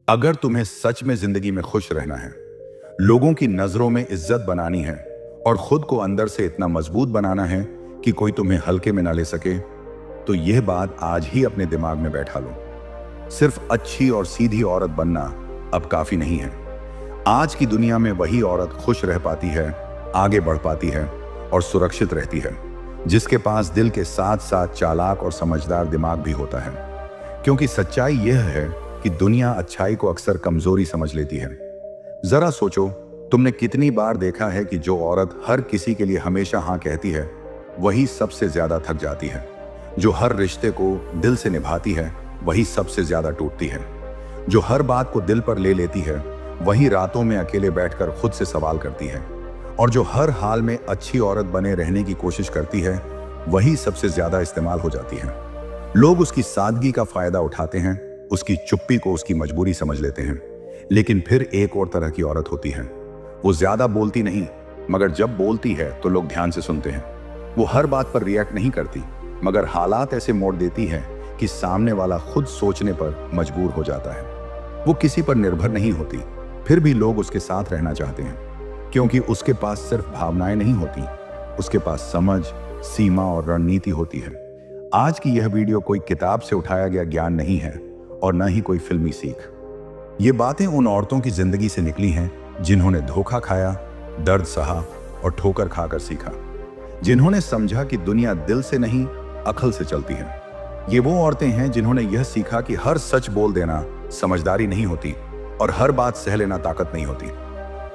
अगर तुम्हें सच में जिंदगी में खुश रहना है, लोगों की नजरों में इज्जत बनानी है और खुद को अंदर से इतना मजबूत बनाना है कि कोई तुम्हें हल्के में ना ले सके, तो यह बात आज ही अपने दिमाग में बैठा लो। सिर्फ अच्छी और सीधी औरत बनना अब काफी नहीं है। आज की दुनिया में वही औरत खुश रह पाती है, आगे बढ़ पाती है और सुरक्षित रहती है, जिसके पास दिल के साथ साथ चालाक और समझदार दिमाग भी होता है। क्योंकि सच्चाई यह है कि दुनिया अच्छाई को अक्सर कमजोरी समझ लेती है। जरा सोचो, तुमने कितनी बार देखा है कि जो औरत हर किसी के लिए हमेशा हाँ कहती है, वही सबसे ज्यादा थक जाती है। जो हर रिश्ते को दिल से निभाती है, वही सबसे ज्यादा टूटती है। जो हर बात को दिल पर ले लेती है, वही रातों में अकेले बैठकर खुद से सवाल करती है। और जो हर हाल में अच्छी औरत बने रहने की कोशिश करती है, वही सबसे ज्यादा इस्तेमाल हो जाती है। लोग उसकी सादगी का फायदा उठाते हैं, उसकी चुप्पी को उसकी मजबूरी समझ लेते हैं। लेकिन फिर एक और तरह की औरत होती है। वो ज्यादा बोलती नहीं, मगर जब बोलती है तो लोग ध्यान से सुनते हैं। वो हर बात पर रिएक्ट नहीं करती, मगर हालात ऐसे मोड़ देती है कि सामने वाला खुद सोचने पर मजबूर हो जाता है। वो किसी पर निर्भर नहीं होती, फिर भी लोग उसके साथ रहना चाहते हैं, क्योंकि उसके पास सिर्फ भावनाएं नहीं होती, उसके पास समझ, सीमा और रणनीति होती है। आज की यह वीडियो कोई किताब से उठाया गया ज्ञान नहीं है और न ही कोई फिल्मी सीख। ये बातें उन औरतों की जिंदगी से निकली हैं जिन्होंने धोखा खाया, दर्द सहा और ठोकर खाकर सीखा। जिन्होंने समझा कि दुनिया दिल से नहीं, अकल से चलती है। ये वो औरतें हैं जिन्होंने यह सीखा कि हर सच बोल देना समझदारी नहीं होती और हर बात सह लेना ताकत नहीं होती।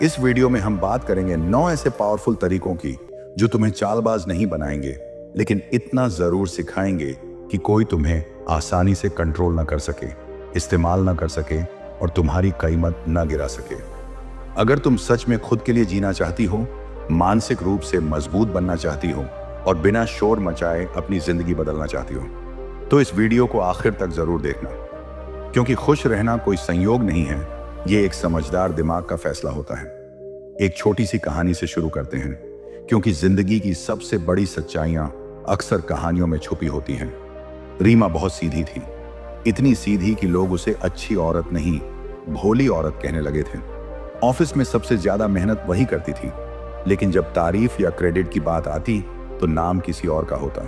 इस वीडियो में हम बात करेंगे 9 ऐसे पावरफुल तरीकों की जो तुम्हें चालबाज नहीं बनाएंगे, लेकिन इतना जरूर सिखाएंगे कि कोई तुम्हें आसानी से कंट्रोल न कर सके, इस्तेमाल न कर सके और तुम्हारी कीमत न गिरा सके। अगर तुम सच में खुद के लिए जीना चाहती हो, मानसिक रूप से मजबूत बनना चाहती हो और बिना शोर मचाए अपनी जिंदगी बदलना चाहती हो, तो इस वीडियो को आखिर तक जरूर देखना। क्योंकि खुश रहना कोई संयोग नहीं है, ये एक समझदार दिमाग का फैसला होता है। एक छोटी सी कहानी से शुरू करते हैं, क्योंकि जिंदगी की सबसे बड़ी सच्चाइयां अक्सर कहानियों में छुपी होती हैं। रीमा बहुत सीधी थी, इतनी सीधी कि लोग उसे अच्छी औरत नहीं, भोली औरत कहने लगे थे। ऑफिस में सबसे ज्यादा मेहनत वही करती थी, लेकिन जब तारीफ या क्रेडिट की बात आती तो नाम किसी और का होता।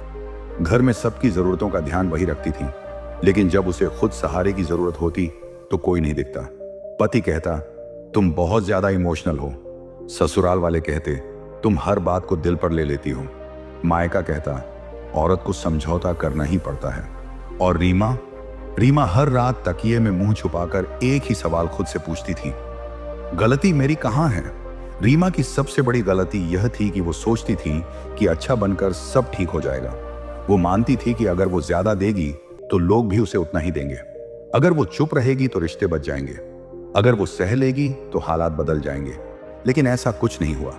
घर में सबकी जरूरतों का ध्यान वही रखती थी, लेकिन जब उसे खुद सहारे की जरूरत होती तो कोई नहीं दिखता। पति कहता, तुम बहुत ज्यादा इमोशनल हो। ससुराल वाले कहते, तुम हर बात को दिल पर ले लेती हो। मायका कहता, औरत को समझौता करना ही पड़ता है। और रीमा हर रात तकिए में मुंह छुपाकर एक ही सवाल खुद से पूछती थी, गलती मेरी कहां है? रीमा की सबसे बड़ी गलती यह थी कि वो सोचती थी कि अच्छा बनकर सब ठीक हो जाएगा। वो मानती थी कि अगर वो ज्यादा देगी तो लोग भी उसे उतना ही देंगे। अगर वो चुप रहेगी तो रिश्ते बच जाएंगे। अगर वो सह लेगी तो हालात बदल जाएंगे। लेकिन ऐसा कुछ नहीं हुआ।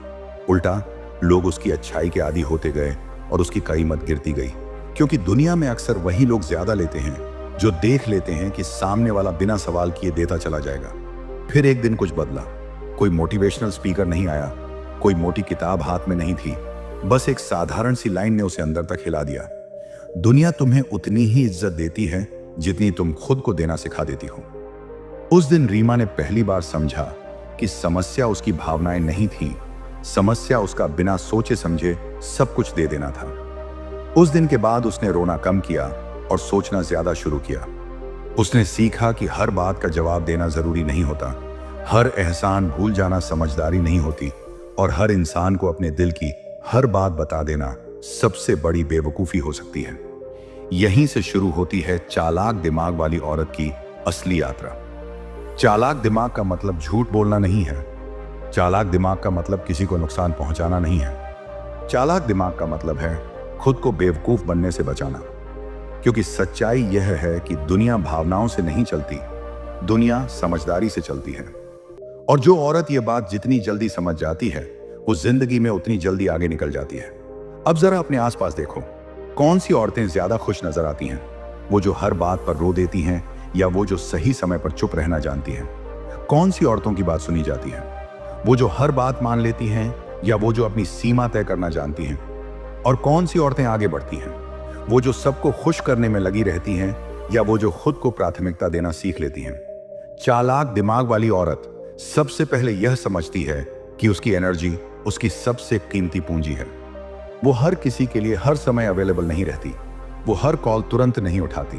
उल्टा लोग उसकी अच्छाई के आदी होते गए और उसकी कीमत गिरती गई। क्योंकि दुनिया में अक्सर वही लोग ज्यादा लेते हैं जो देख लेते हैं कि सामने वाला बिना सवाल किए देता चला जाएगा। फिर एक दिन कुछ बदला। कोई मोटिवेशनल स्पीकर नहीं आया, कोई मोटी किताब हाथ में नहीं थी, बस एक साधारण सी लाइन ने उसे अंदर तक हिला दिया। दुनिया तुम्हें उतनी ही इज्जत देती है जितनी तुम खुद को देना सिखा देती हो। उस दिन रीमा ने पहली बार समझा कि समस्या उसकी भावनाएं नहीं थी, समस्या उसका बिना सोचे समझे सब कुछ दे देना था। उस दिन के बाद उसने रोना कम किया और सोचना ज्यादा शुरू किया। उसने सीखा कि हर बात का जवाब देना जरूरी नहीं होता, हर एहसान भूल जाना समझदारी नहीं होती और हर इंसान को अपने दिल की हर बात बता देना सबसे बड़ी बेवकूफी हो सकती है। यहीं से शुरू होती है चालाक दिमाग वाली औरत की असली यात्रा। चालाक दिमाग का मतलब झूठ बोलना नहीं है। चालाक दिमाग का मतलब किसी को नुकसान पहुंचाना नहीं है। चालाक दिमाग का मतलब है खुद को बेवकूफ बनने से बचाना। क्योंकि सच्चाई यह है कि दुनिया भावनाओं से नहीं चलती, दुनिया समझदारी से चलती है। और जो औरत यह बात जितनी जल्दी समझ जाती है, वो जिंदगी में उतनी जल्दी आगे निकल जाती है। अब जरा अपने आसपास देखो, कौन सी औरतें ज्यादा खुश नजर आती हैं? वो जो हर बात पर रो देती हैं या वो जो सही समय पर चुप रहना जानती हैं? कौन सी औरतों की बात सुनी जाती है? वो जो हर बात मान लेती हैं या वो जो अपनी सीमा तय करना जानती हैं? और कौन सी औरतें आगे बढ़ती हैं? वो जो सबको खुश करने में लगी रहती हैं या वो जो खुद को प्राथमिकता देना सीख लेती हैं? चालाक दिमाग वाली औरत सबसे पहले यह समझती है कि उसकी एनर्जी उसकी सबसे कीमती पूंजी है। वो हर किसी के लिए हर समय अवेलेबल नहीं रहती। वो हर कॉल तुरंत नहीं उठाती।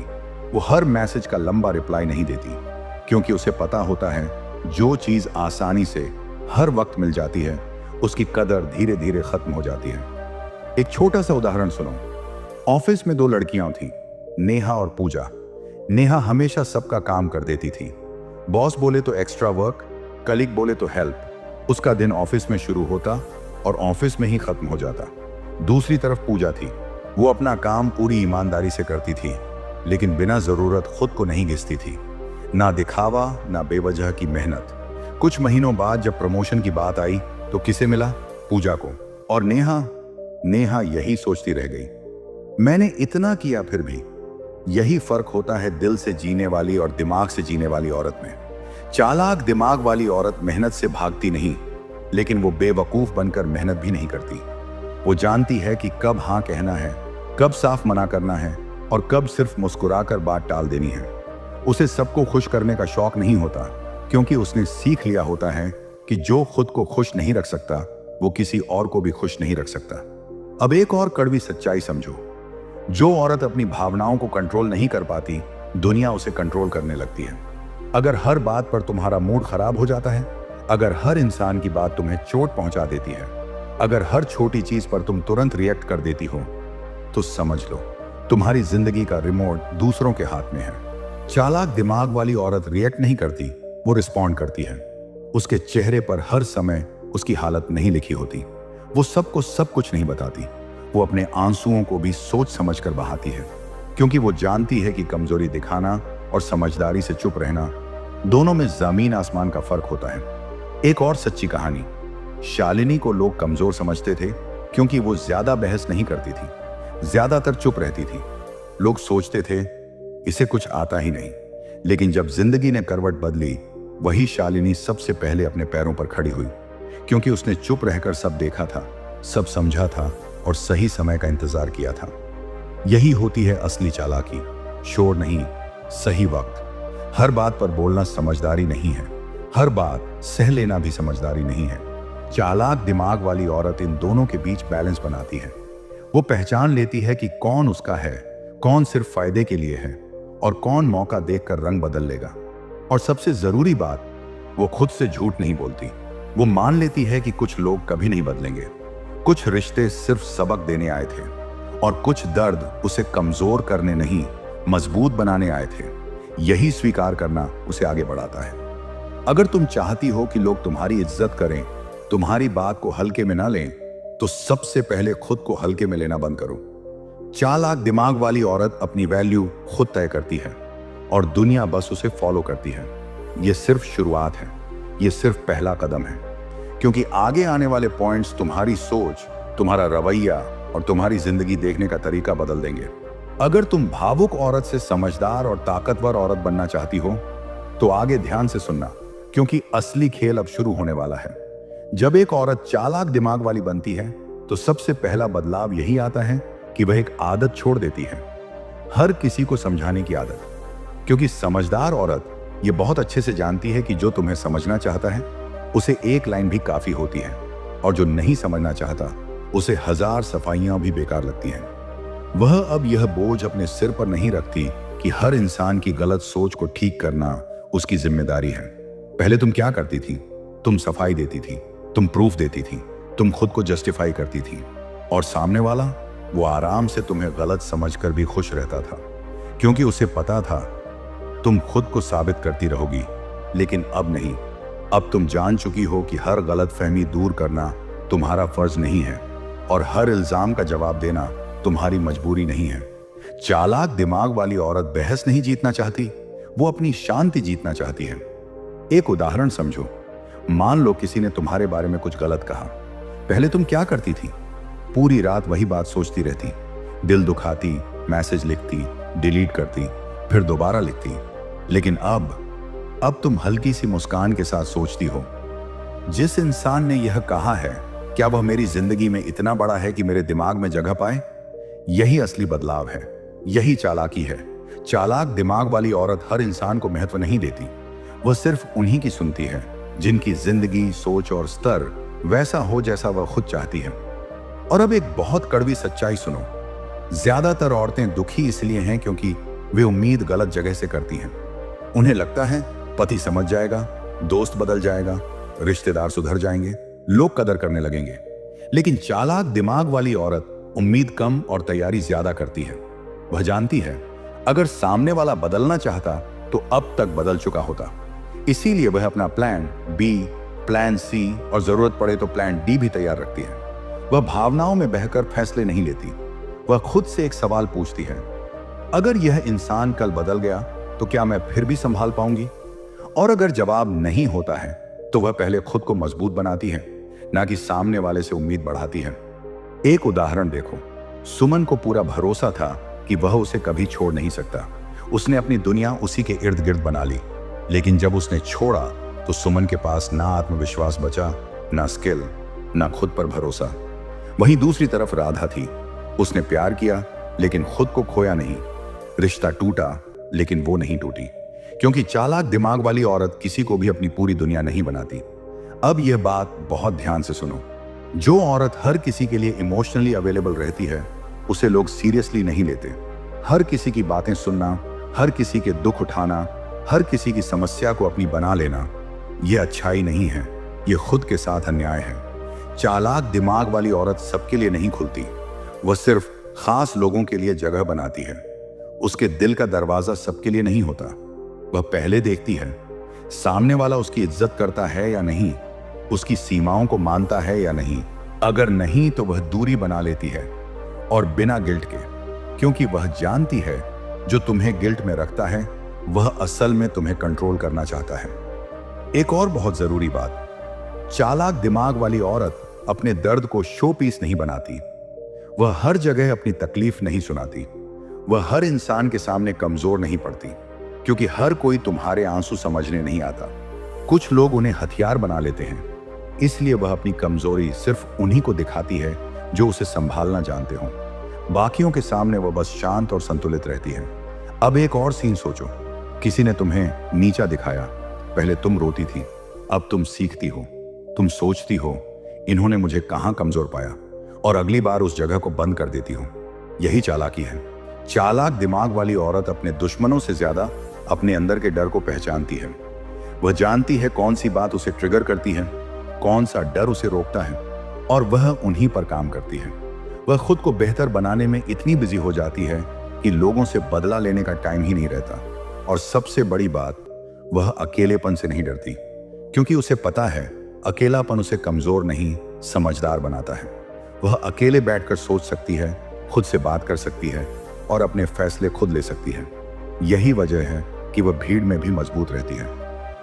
वो हर मैसेज का लंबा रिप्लाई नहीं देती, क्योंकि उसे पता होता है जो चीज आसानी से हर वक्त मिल जाती है उसकी कदर धीरे धीरे खत्म हो जाती है। एक छोटा सा उदाहरण सुनो। ऑफिस में दो लड़कियां थीं, नेहा और पूजा। नेहा हमेशा सबका काम कर देती थी। बॉस बोले तो एक्स्ट्रा वर्क, कलीग बोले तो हेल्प। उसका दिन ऑफिस में शुरू होता और ऑफिस में ही खत्म हो जाता। दूसरी तरफ पूजा थी। वो अपना काम पूरी ईमानदारी से करती थी, लेकिन बिना जरूरत खुद को नहीं घिसती थी। ना दिखावा, ना बेवजह की मेहनत। कुछ महीनों बाद जब प्रमोशन की बात आई तो किसे मिला? पूजा को। और नेहा यही सोचती रह गई, मैंने इतना किया फिर भी। यही फर्क होता है दिल से जीने वाली और दिमाग से जीने वाली औरत में। चालाक दिमाग वाली औरत मेहनत से भागती नहीं, लेकिन वो बेवकूफ बनकर मेहनत भी नहीं करती। वो जानती है कि कब हाँ कहना है, कब साफ मना करना है और कब सिर्फ मुस्कुराकर बात टाल देनी है। उसे सबको खुश करने का शौक नहीं होता, क्योंकि उसने सीख लिया होता है कि जो खुद को खुश नहीं रख सकता वो किसी और को भी खुश नहीं रख सकता। अब एक और कड़वी सच्चाई समझो। जो औरत अपनी भावनाओं को कंट्रोल नहीं कर पाती, दुनिया उसे कंट्रोल करने लगती है। अगर हर बात पर तुम्हारा मूड खराब हो जाता है, अगर हर इंसान की बात तुम्हें चोट पहुंचा देती है, अगर हर छोटी चीज पर तुम तुरंत रिएक्ट कर देती हो, तो समझ लो तुम्हारी जिंदगी का रिमोट दूसरों के हाथ में है। चालाक दिमाग वाली औरत रिएक्ट नहीं करती, वो रिस्पॉन्ड करती है। उसके चेहरे पर हर समय उसकी हालत नहीं लिखी होती। वो सबको सब कुछ नहीं बताती। वो अपने आंसुओं को भी सोच समझ कर बहाती है, क्योंकि वो जानती है कि कमजोरी दिखाना और समझदारी से चुप रहना, दोनों में जमीन आसमान का फर्क होता है। एक और सच्ची कहानी। शालिनी को लोग कमजोर समझते थे, क्योंकि वो ज्यादा बहस नहीं करती थी, ज्यादातर चुप रहती थी। लोग सोचते थे इसे कुछ आता ही नहीं। लेकिन जब जिंदगी ने करवट बदली, वही शालिनी सबसे पहले अपने पैरों पर खड़ी हुई, क्योंकि उसने चुप रहकर सब देखा था, सब समझा था और सही समय का इंतजार किया था। यही होती है असली चालाकी। शोर नहीं, सही वक्त। हर बात पर बोलना समझदारी नहीं है, हर बात सह लेना भी समझदारी नहीं है। चालाक दिमाग वाली औरत इन दोनों के बीच बैलेंस बनाती है। वो पहचान लेती है कि कौन उसका है, कौन सिर्फ फायदे के लिए है और कौन मौका देखकर रंग बदल लेगा। और सबसे जरूरी बात, वो खुद से झूठ नहीं बोलती। वो मान लेती है कि कुछ लोग कभी नहीं बदलेंगे, कुछ रिश्ते सिर्फ सबक देने आए थे और कुछ दर्द उसे कमजोर करने नहीं, मजबूत बनाने आए थे। यही स्वीकार करना उसे आगे बढ़ाता है। अगर तुम चाहती हो कि लोग तुम्हारी इज्जत करें, तुम्हारी बात को हल्के में ना लें, तो सबसे पहले खुद को हल्के में लेना बंद करो। चालाक दिमाग वाली औरत अपनी वैल्यू खुद तय करती है और दुनिया बस उसे फॉलो करती है। यह सिर्फ शुरुआत है, यह सिर्फ पहला कदम है, क्योंकि आगे आने वाले पॉइंट्स तुम्हारी सोच, तुम्हारा रवैया और तुम्हारी जिंदगी देखने का तरीका बदल देंगे। अगर तुम भावुक औरत से समझदार और ताकतवर औरत बनना चाहती हो, तो आगे ध्यान से सुनना, क्योंकि असली खेल अब शुरू होने वाला है। जब एक औरत चालाक दिमाग वाली बनती है, तो सबसे पहला बदलाव यही आता है कि वह एक आदत छोड़ देती है, हर किसी को समझाने की आदत। क्योंकि समझदार औरत ये बहुत अच्छे से जानती है कि जो तुम्हें समझना चाहता है उसे एक लाइन भी काफी होती है, और जो नहीं समझना चाहता उसे 1000 सफाइयां भी बेकार लगती हैं। वह अब यह बोझ अपने सिर पर नहीं रखती कि हर इंसान की गलत सोच को ठीक करना उसकी जिम्मेदारी है। पहले तुम क्या करती थी? तुम सफाई देती थी, तुम प्रूफ देती थी, तुम खुद को जस्टिफाई करती थी, और सामने वाला वो आराम से तुम्हें गलत समझकर भी खुश रहता था, क्योंकि उसे पता था तुम खुद को साबित करती रहोगी। लेकिन अब नहीं। अब तुम जान चुकी हो कि हर गलतफहमी दूर करना तुम्हारा फर्ज नहीं है और हर इल्जाम का जवाब देना तुम्हारी मजबूरी नहीं है। चालाक दिमाग वाली औरत बहस नहीं जीतना चाहती, वो अपनी शांति जीतना चाहती है। एक उदाहरण समझो। मान लो किसी ने तुम्हारे बारे में कुछ गलत कहा। पहले तुम क्या करती थी? पूरी रात वही बात सोचती रहती, दिल दुखाती, मैसेज लिखती, डिलीट करती, फिर दोबारा लिखती। लेकिन अब तुम हल्की सी मुस्कान के साथ सोचती हो, जिस इंसान ने यह कहा है, क्या वह मेरी जिंदगी में इतना बड़ा है कि मेरे दिमाग में जगह पाए? यही असली बदलाव है, यही चालाकी है। चालाक दिमाग वाली औरत हर इंसान को महत्व नहीं देती, वह सिर्फ उन्हीं की सुनती है जिनकी जिंदगी, सोच और स्तर वैसा हो जैसा वह खुद चाहती है। और अब एक बहुत कड़वी सच्चाई सुनो, ज्यादातर औरतें दुखी इसलिए हैं क्योंकि वे उम्मीद गलत जगह से करती हैं। उन्हें लगता है पति समझ जाएगा, दोस्त बदल जाएगा, रिश्तेदार सुधर जाएंगे, लोग कदर करने लगेंगे। लेकिन चालाक दिमाग वाली औरत उम्मीद कम और तैयारी ज्यादा करती है। वह जानती है अगर सामने वाला बदलना चाहता तो अब तक बदल चुका होता। इसीलिए वह अपना प्लान बी, प्लान सी और जरूरत पड़े तो प्लान डी भी तैयार रखती है। वह भावनाओं में बहकर फैसले नहीं लेती। वह खुद से एक सवाल पूछती है, अगर यह इंसान कल बदल गया तो क्या मैं फिर भी संभाल पाऊंगी? और अगर जवाब नहीं होता है तो वह पहले खुद को मजबूत बनाती है, ना कि सामने वाले से उम्मीद बढ़ाती है। एक उदाहरण देखो, सुमन को पूरा भरोसा था कि वह उसे कभी छोड़ नहीं सकता। उसने अपनी दुनिया उसी के इर्द गिर्द बना ली। लेकिन जब उसने छोड़ा तो सुमन के पास ना आत्मविश्वास बचा, ना स्किल, ना खुद पर भरोसा। वहीं दूसरी तरफ राधा थी। उसने प्यार किया लेकिन खुद को खोया नहीं। रिश्ता टूटा लेकिन वो नहीं टूटी, क्योंकि चालाक दिमाग वाली औरत किसी को भी अपनी पूरी दुनिया नहीं बनाती। अब यह बात बहुत ध्यान से सुनो, जो औरत हर किसी के लिए इमोशनली अवेलेबल रहती है उसे लोग सीरियसली नहीं लेते। हर किसी की बातें सुनना, हर किसी के दुख उठाना, हर किसी की समस्या को अपनी बना लेना, यह अच्छाई नहीं है, यह खुद के साथ अन्याय है। चालाक दिमाग वाली औरत सबके लिए नहीं खुलती, वह सिर्फ खास लोगों के लिए जगह बनाती है। उसके दिल का दरवाजा सबके लिए नहीं होता। वह पहले देखती है सामने वाला उसकी इज्जत करता है या नहीं, उसकी सीमाओं को मानता है या नहीं। अगर नहीं तो वह दूरी बना लेती है, और बिना गिल्ट के, क्योंकि वह जानती है जो तुम्हें गिल्ट में रखता है वह असल में तुम्हें कंट्रोल करना चाहता है। एक और बहुत जरूरी बात, चालाक दिमाग वाली औरत अपने दर्द को शो पीस नहीं बनाती। वह हर जगह अपनी तकलीफ नहीं सुनाती। वह हर इंसान के सामने कमजोर नहीं पड़ती, क्योंकि हर कोई तुम्हारे आंसू समझने नहीं आता। कुछ लोग उन्हें हथियार बना लेते हैं, इसलिए वह अपनी कमजोरी सिर्फ उन्हीं को दिखाती है जो उसे संभालना जानते हो। बाकियों के सामने वह बस शांत और संतुलित रहती है। अब एक और सीन सोचो, किसी ने तुम्हें नीचा दिखाया। पहले तुम रोती थी, अब तुम सीखती हो, तुम सोचती हो इन्होंने मुझे कहां कमजोर पाया, और अगली बार उस जगह को बंद कर देती हो। यही चालाकी है। चालाक दिमाग वाली औरत अपने दुश्मनों से ज्यादा अपने अंदर के डर को पहचानती है। वह जानती है कौन सी बात उसे ट्रिगर करती है, कौन सा डर उसे रोकता है, और वह उन्हीं पर काम करती है। वह खुद को बेहतर बनाने में इतनी बिजी हो जाती है कि लोगों से बदला लेने का टाइम ही नहीं रहता। और सबसे बड़ी बात, वह अकेलेपन से नहीं डरती, क्योंकि उसे पता है अकेलापन उसे कमजोर नहीं समझदार बनाता है। वह अकेले बैठकर सोच सकती है, खुद से बात कर सकती है और अपने फैसले खुद ले सकती है। यही वजह है कि वह भीड़ में भी मजबूत रहती है।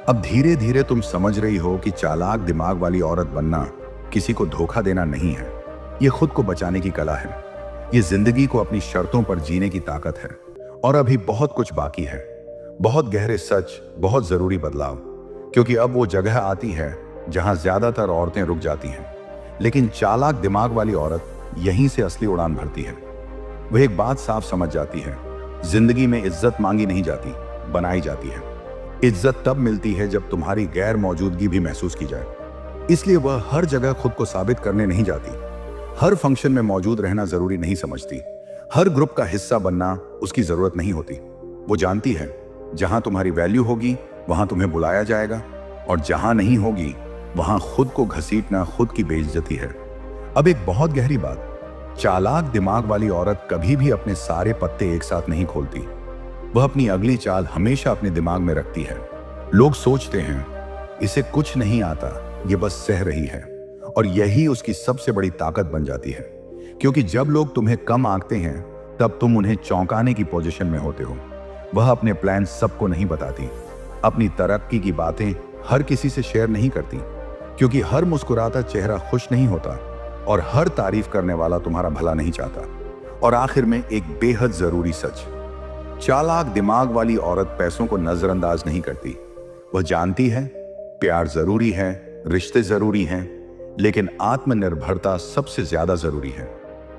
अब धीरे धीरे तुम समझ रही हो कि चालाक दिमाग वाली औरत बनना किसी को धोखा देना नहीं है, यह खुद को बचाने की कला है। यह जिंदगी को अपनी शर्तों पर जीने की ताकत है। और अभी बहुत कुछ बाकी है, बहुत गहरे सच, बहुत जरूरी बदलाव, क्योंकि अब वो जगह आती है जहां ज्यादातर औरतें रुक जाती हैं, लेकिन चालाक दिमाग वाली औरत यहीं से असली उड़ान भरती है। वह एक बात साफ समझ जाती है, जिंदगी में इज्जत मांगी नहीं जाती, बनाई जाती है। इज्जत तब मिलती है जब तुम्हारी गैर मौजूदगी भी महसूस की जाए। इसलिए वह हर जगह खुद को साबित करने नहीं जाती, हर फंक्शन में मौजूद रहना जरूरी नहीं समझती, हर ग्रुप का हिस्सा बनना उसकी जरूरत नहीं होती। वो जानती है जहां तुम्हारी वैल्यू होगी वहां तुम्हें बुलाया जाएगा, और जहां नहीं होगी वहां खुद को घसीटना खुद की बेइज्जती है। अब एक बहुत गहरी बात, चालाक दिमाग वाली औरत कभी भी अपने सारे पत्ते एक साथ नहीं खोलती। वह अपनी अगली चाल हमेशा अपने दिमाग में रखती है। लोग सोचते हैं इसे कुछ नहीं आता, ये बस सह रही है, और यही उसकी सबसे बड़ी ताकत बन जाती है। क्योंकि जब लोग तुम्हें कम आंकते हैं तब तुम उन्हें चौंकाने की पोजीशन में होते हो। वह अपने प्लान सबको नहीं बताती, अपनी तरक्की की बातें हर किसी से शेयर नहीं करती, क्योंकि हर मुस्कुराता चेहरा खुश नहीं होता और हर तारीफ करने वाला तुम्हारा भला नहीं चाहता। और आखिर में एक बेहद जरूरी सच, चालाक दिमाग वाली औरत पैसों को नजरअंदाज नहीं करती। वह जानती है प्यार जरूरी है, रिश्ते जरूरी हैं, लेकिन आत्मनिर्भरता सबसे ज्यादा जरूरी है।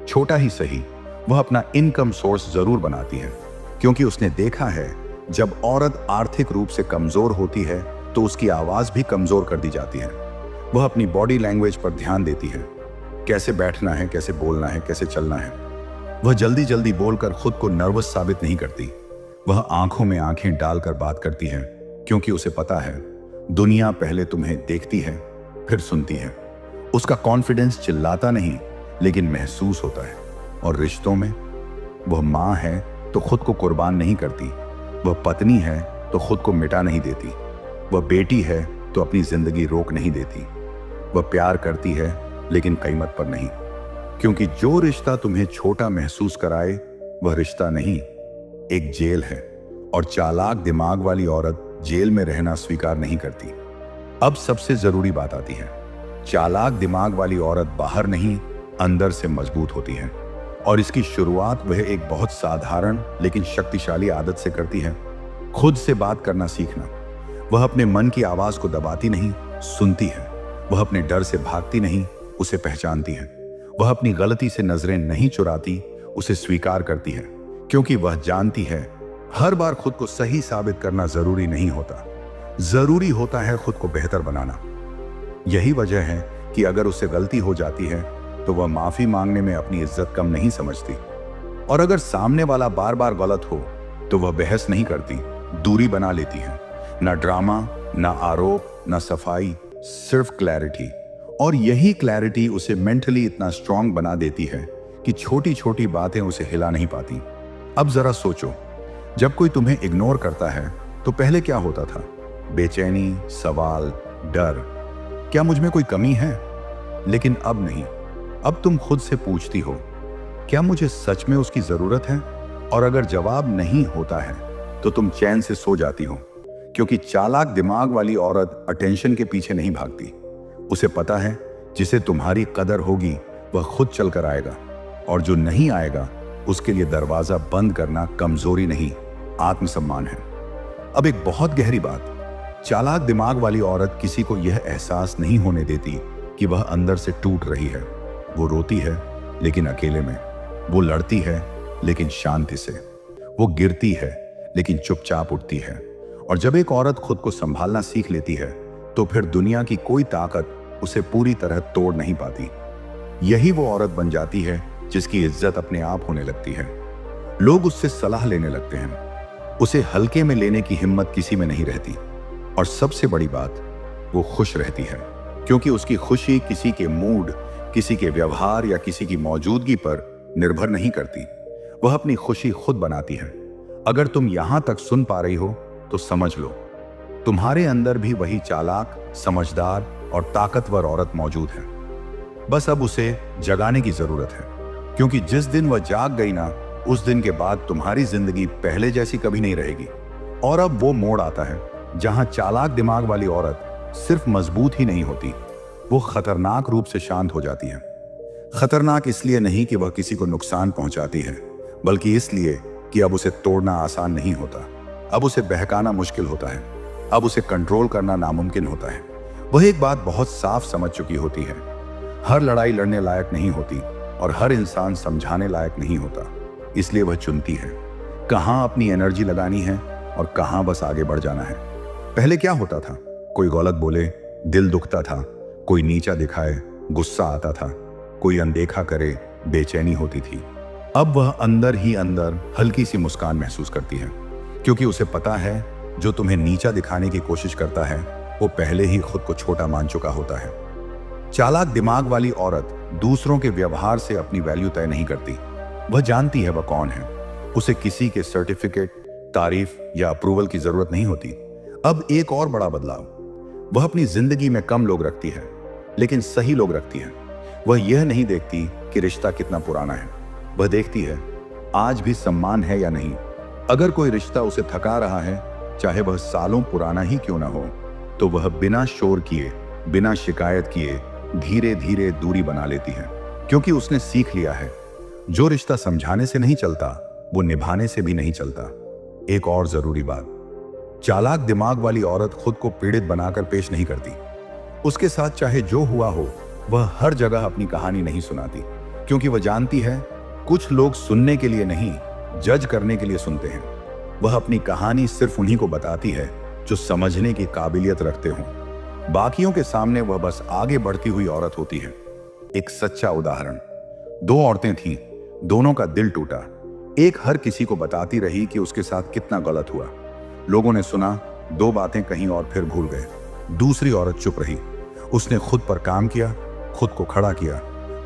छोटा ही सही, वह अपना इनकम सोर्स जरूर बनाती है, क्योंकि उसने देखा है जब औरत आर्थिक रूप से कमजोर होती है तो उसकी आवाज भी कमजोर कर दी जाती है। वह अपनी बॉडी लैंग्वेज पर ध्यान देती है, कैसे बैठना है, कैसे बोलना है, कैसे चलना है। वह जल्दी जल्दी बोलकर खुद को नर्वस साबित नहीं करती। वह आंखों में आंखें डालकर बात करती है, क्योंकि उसे पता है दुनिया पहले तुम्हें देखती है फिर सुनती है। उसका कॉन्फिडेंस चिल्लाता नहीं लेकिन महसूस होता है। और रिश्तों में वह माँ है तो खुद को कुर्बान नहीं करती, वह पत्नी है तो खुद को मिटा नहीं देती, वह बेटी है तो अपनी जिंदगी रोक नहीं देती। वह प्यार करती है लेकिन कीमत पर नहीं, क्योंकि जो रिश्ता तुम्हें छोटा महसूस कराए वह रिश्ता नहीं, एक जेल है। और चालाक दिमाग वाली औरत जेल में रहना स्वीकार नहीं करती। अब सबसे जरूरी बात आती है, चालाक दिमाग वाली औरत बाहर नहीं अंदर से मजबूत होती है। और इसकी शुरुआत वह एक बहुत साधारण लेकिन शक्तिशाली आदत से करती है, खुद से बात करना सीखना। वह अपने मन की आवाज को दबाती नहीं, सुनती है। वह अपने डर से भागती नहीं, उसे पहचानती है। वह अपनी गलती से नजरें नहीं चुराती, उसे स्वीकार करती है, क्योंकि वह जानती है हर बार खुद को सही साबित करना जरूरी नहीं होता, जरूरी होता है खुद को बेहतर बनाना। यही वजह है कि अगर उससे गलती हो जाती है तो वह माफी मांगने में अपनी इज्जत कम नहीं समझती। और अगर सामने वाला बार बार गलत हो तो वह बहस नहीं करती, दूरी बना लेती है। ना ड्रामा, ना आरोप, ना सफाई, सिर्फ क्लैरिटी। और यही क्लैरिटी उसे मेंटली इतना स्ट्रांग बना देती है कि छोटी छोटी बातें उसे हिला नहीं पाती। अब जरा सोचो, जब कोई तुम्हें इग्नोर करता है तो पहले क्या होता था? बेचैनी, सवाल, डर, क्या मुझ में कोई कमी है? लेकिन अब नहीं। अब तुम खुद से पूछती हो, क्या मुझे सच में उसकी जरूरत है? और अगर जवाब नहीं होता है तो तुम चैन से सो जाती हो, क्योंकि चालाक दिमाग वाली औरत अटेंशन के पीछे नहीं भागती। उसे पता है जिसे तुम्हारी कदर होगी वह खुद चलकर आएगा, और जो नहीं आएगा उसके लिए दरवाजा बंद करना कमजोरी नहीं, आत्मसम्मान है। अब एक बहुत गहरी बात, चालाक दिमाग वाली औरत किसी को यह एहसास नहीं होने देती कि वह अंदर से टूट रही है। वो रोती है लेकिन अकेले में, वो लड़ती है लेकिन शांति से, वो गिरती है लेकिन चुपचाप उठती है। और जब एक औरत खुद को संभालना सीख लेती है तो फिर दुनिया की कोई ताकत उसे पूरी तरह तोड़ नहीं पाती। यही वो औरत बन जाती है जिसकी इज्जत अपने आप होने लगती है। लोग उससे सलाह लेने लगते हैं, उसे हल्के में लेने की हिम्मत किसी में नहीं रहती। और सबसे बड़ी बात, वो खुश रहती है, क्योंकि उसकी खुशी किसी के मूड, किसी के व्यवहार या किसी की मौजूदगी पर निर्भर नहीं करती। वह अपनी खुशी खुद बनाती है। अगर तुम यहां तक सुन पा रही हो तो समझ लो, तुम्हारे अंदर भी वही चालाक, समझदार और ताकतवर औरत मौजूद है। बस अब उसे जगाने की जरूरत है, क्योंकि जिस दिन वह जाग गई ना, उस दिन के बाद तुम्हारी जिंदगी पहले जैसी कभी नहीं रहेगी। और अब वो मोड़ आता है जहां चालाक दिमाग वाली औरत सिर्फ मजबूत ही नहीं होती, वो खतरनाक रूप से शांत हो जाती है। खतरनाक इसलिए नहीं कि वह किसी को नुकसान पहुंचाती है, बल्कि इसलिए कि अब उसे तोड़ना आसान नहीं होता, अब उसे बहकाना मुश्किल होता है, अब उसे कंट्रोल करना नामुमकिन होता है। वह एक बात बहुत साफ समझ चुकी होती है, हर लड़ाई लड़ने लायक नहीं होती और हर इंसान समझाने लायक नहीं होता। इसलिए वह चुनती है कहां अपनी एनर्जी लगानी है और कहां बस आगे बढ़ जाना है। पहले क्या होता था, कोई गलत बोले दिल दुखता था, कोई नीचा दिखाए गुस्सा आता था, कोई अनदेखा करे बेचैनी होती थी। अब वह अंदर ही अंदर हल्की सी मुस्कान महसूस करती है, क्योंकि उसे पता है जो तुम्हें नीचा दिखाने की कोशिश करता है वो पहले ही खुद को छोटा मान चुका होता है। चालाक दिमाग वाली औरत दूसरों के व्यवहार से अपनी वैल्यू तय नहीं करती। वह जानती है वह कौन है, उसे किसी के सर्टिफिकेट, तारीफ या अप्रूवल की जरूरत नहीं होती। अब एक और बड़ा बदलाव, वह अपनी जिंदगी में कम लोग रखती है लेकिन सही लोग रखती है। वह यह नहीं देखती कि रिश्ता कितना पुराना है, वह देखती है आज भी सम्मान है या नहीं। अगर कोई रिश्ता उसे थका रहा है, चाहे वह सालों पुराना ही क्यों ना हो, तो वह बिना शोर किए, बिना शिकायत किए धीरे धीरे दूरी बना लेती है, क्योंकि उसने सीख लिया है जो रिश्ता समझाने से नहीं चलता वो निभाने से भी नहीं चलता। एक और जरूरी बात, चालाक दिमाग वाली औरत खुद को पीड़ित बनाकर पेश नहीं करती। उसके साथ चाहे जो हुआ हो, वह हर जगह अपनी कहानी नहीं सुनाती, क्योंकि वह जानती है कुछ लोग सुनने के लिए नहीं, जज करने के लिए सुनते हैं। वह अपनी कहानी सिर्फ उन्हीं को बताती है जो समझने की काबिलियत रखते हों। बाकियों के सामने वह बस आगे बढ़ती हुई औरत होती है। एक सच्चा उदाहरण। दो औरतें थीं, दोनों का दिल टूटा। एक हर किसी को बताती रही कि उसके साथ कितना गलत हुआ। लोगों ने सुना, दो बातें कहीं और फिर भूल गए। दूसरी औरत चुप रही। उसने खुद पर काम किया, खुद को खड़ा किया।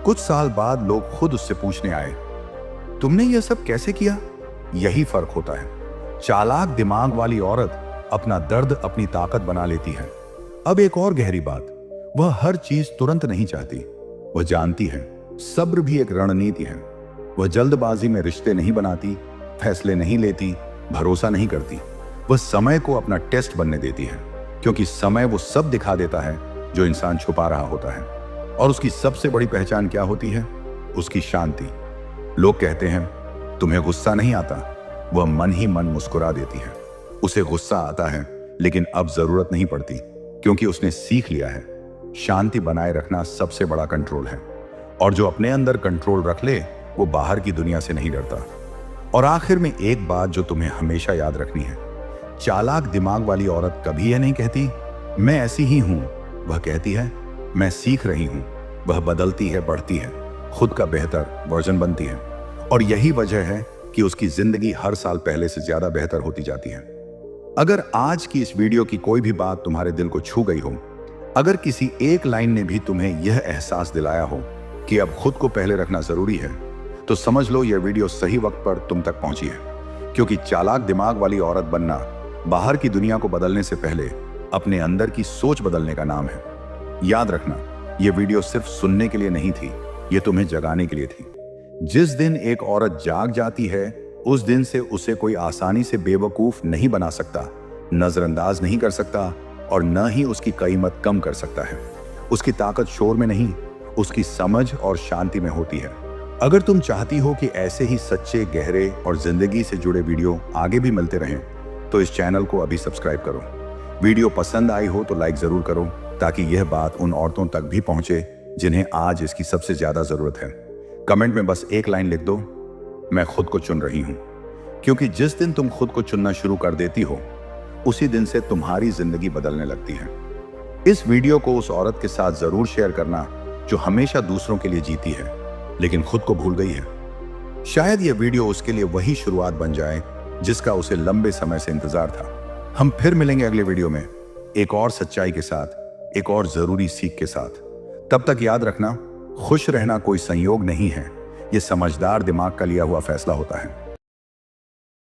कुछ साल बाद लोग खुद उससे पूछने आए, तुमने यह सब कैसे किया? यही फर्क होता है। चालाक दिमाग वाली औरत अपना दर्द अपनी ताकत बना लेती है। अब एक और गहरी बात, वह हर चीज तुरंत नहीं चाहती। वह जानती है सब्र भी एक रणनीति है। वह जल्दबाजी में रिश्ते नहीं बनाती, फैसले नहीं लेती, भरोसा नहीं करती। वह समय को अपना टेस्ट बनने देती है, क्योंकि समय वो सब दिखा देता है जो इंसान छुपा रहा होता है। और उसकी सबसे बड़ी पहचान क्या होती है? उसकी शांति। लोग कहते हैं तुम्हें गुस्सा नहीं आता, वह मन ही मन मुस्कुरा देती है। उसे गुस्सा आता है, लेकिन अब जरूरत नहीं पड़ती, क्योंकि उसने सीख लिया है शांति बनाए रखना सबसे बड़ा कंट्रोल है। और जो अपने अंदर कंट्रोल रख ले, वो बाहर की दुनिया से नहीं डरता। और आखिर में एक बात जो तुम्हें हमेशा याद रखनी है, चालाक दिमाग वाली औरत कभी यह नहीं कहती मैं ऐसी ही हूं। वह कहती है मैं सीख रही हूं। वह बदलती है, बढ़ती है, खुद का बेहतर वर्जन बनती है। और यही वजह है कि उसकी जिंदगी हर साल पहले से ज्यादा बेहतर होती जाती है। अगर आज की इस वीडियो की कोई भी बात तुम्हारे दिल को छू गई हो, अगर किसी एक लाइन ने भी तुम्हें यह एहसास दिलाया हो कि अब खुद को पहले रखना जरूरी है, तो समझ लो यह वीडियो सही वक्त पर तुम तक पहुंची है। क्योंकि चालाक दिमाग वाली औरत बनना बाहर की दुनिया को बदलने से पहले अपने अंदर की सोच बदलने का नाम है। याद रखना, यह वीडियो सिर्फ सुनने के लिए नहीं थी, यह तुम्हें जगाने के लिए थी। जिस दिन एक औरत जाग जाती है, उस दिन से उसे कोई आसानी से बेवकूफ नहीं बना सकता, नजरअंदाज नहीं कर सकता, और न ही उसकी कीमत कम कर सकता है। उसकी ताकत शोर में नहीं, उसकी समझ और शांति में होती है। अगर तुम चाहती हो कि ऐसे ही सच्चे, गहरे और जिंदगी से जुड़े वीडियो आगे भी मिलते रहें, तो इस चैनल को अभी सब्सक्राइब करो। वीडियो पसंद आई हो तो लाइक जरूर करो, ताकि यह बात उन औरतों तक भी पहुंचे जिन्हें आज इसकी सबसे ज्यादा जरूरत है। कमेंट में बस एक लाइन लिख दो, मैं खुद को चुन रही हूं। क्योंकि जिस दिन तुम खुद को चुनना शुरू कर देती हो, उसी दिन से तुम्हारी जिंदगी बदलने लगती है। इस वीडियो को उस औरत के साथ जरूर शेयर करना जो हमेशा दूसरों के लिए जीती है, लेकिन खुद को भूल गई है। शायद यह वीडियो उसके लिए वही शुरुआत बन जाए जिसका उसे लंबे समय से इंतजार था। हम फिर मिलेंगे अगले वीडियो में, एक और सच्चाई के साथ, एक और जरूरी सीख के साथ। तब तक याद रखना, खुश रहना कोई संयोग नहीं है, यह समझदार दिमाग का लिया हुआ फैसला होता है।